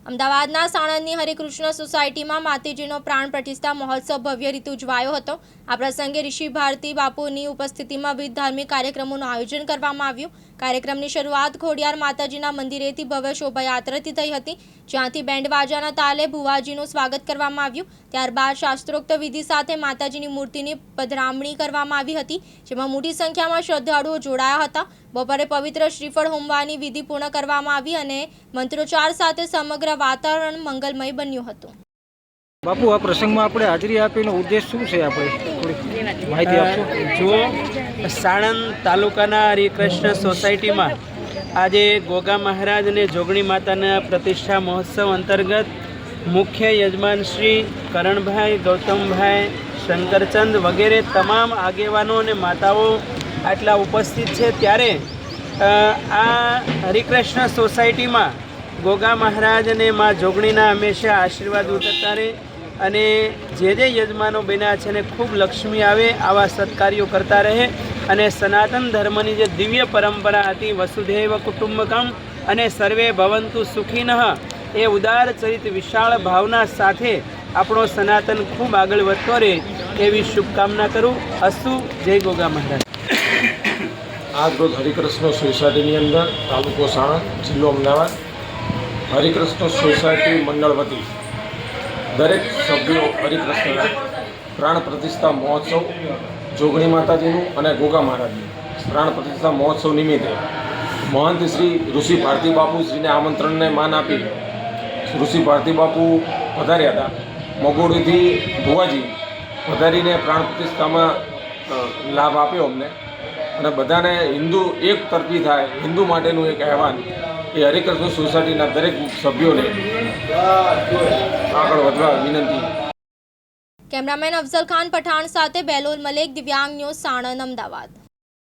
અમદાવાદના સાણંદની હરિકૃષ્ણ સોસાયટીમાં માતાજીનો પ્રાણ પ્રતિષ્ઠા મહોત્સવ ભવ્ય રીતે ઉજવાયો હતો। આ પ્રસંગે ઋષિ ભારતી બાપુની ઉપસ્થિતિમાં વિવિધ ધાર્મિક કાર્યક્રમોનું આયોજન કરવામાં આવ્યું। કાર્યક્રમની શરૂઆત ખોડિયાર માતાજીના મંદિરેથી ભવ્ય શોભાયાત્રાથી થઈ હતી, જ્યાંથી બેન્ડ વાજાના તાલે ભુવાજીનું સ્વાગત કરવામાં આવ્યું। ત્યારબાદ શાસ્ત્રોક્ત વિધિ સાથે માતાજીની મૂર્તિની પધરામણી કરવામાં આવી હતી, જેમાં મોટી સંખ્યામાં શ્રદ્ધાળુઓ જોડાયા હતા। બપોરે પવિત્ર શ્રીફળ હોમવાની વિધિ પૂર્ણ કરવામાં આવી અને મંત્રોચ્ચાર સાથે સમગ્ર વાતાવરણ મંગલમય બન્યું હતું। બાપુ, આ પ્રસંગમાં આપણે હાજરી આપીનો ઉદ્દેશ શું છે? આપણે થોડી માહિતી આપશો? જો સાણંદ તાલુકાના હરિકૃષ્ણ સોસાયટીમાં આજે ગોગા મહારાજ અને જોગણી માતાના પ્રતિષ્ઠા મહોત્સવ અંતર્ગત મુખ્ય યજમાન શ્રી કરણભાઈ, ગૌતમભાઈ, શંકરચંદ વગેરે તમામ આગેવાનો અને માતાઓ આટલા ઉપસ્થિત છે। ત્યારે આ હરિકૃષ્ણ સોસાયટીમાં ગોગા મહારાજ અને મા જોગણીના હંમેશા આશીર્વાદ ઉતરતા રહે અને જે યજમાનો બન્યા છે ને ખૂબ લક્ષ્મી આવે આવા સત્કાર્યો કરતા રહે અને સનાતન ધર્મની જે દિવ્ય પરંપરા હતી વસુધૈવ કુટુંબકમ અને સર્વે ભવંતુ સુખીનઃ એ ઉદાર ચરિત વિશાળ ભાવના સાથે આપણો સનાતન ખૂબ આગળ વધતો રહે એવી શુભકામના કરું। અસ્તુ, જય ગોગા મહારાજ। આજ રોજ હરિકૃષ્ણ સોસાયટીની અંદર તાલુકો સાણંદ, જિલ્લો અમદાવાદ, હરિકૃષ્ણ સોસાયટી મંડળ વતી દરેક સભ્યો હરિકૃષ્ણના પ્રાણ પ્રતિષ્ઠા મહોત્સવ જોગણી માતાજીનું અને ગોગા મહારાજનું પ્રાણ પ્રતિષ્ઠા મહોત્સવ નિમિત્તે મહંત શ્રી ઋષિ ભારતી બાપુ શ્રીને આમંત્રણને માન આપી ઋષિ ભારતી બાપુ પધાર્યા હતા। મગોડીથી ભુવાજી પધારીને પ્રાણ પ્રતિષ્ઠામાં લાભ આપ્યો અમને અને બધાને હિન્દુ એક તરફી થાય, હિન્દુ માટેનું એક આહવાન એ હરિકૃષ્ણ સોસાયટીના દરેક સભ્યોને આગળ વધવા વિનંતી। કેમેરામેન અફઝલ ખાન પઠાણ સાથે બેલોલ મલેક, દિવ્યાંગ ન્યૂઝ, સાણંદ, અમદાવાદ।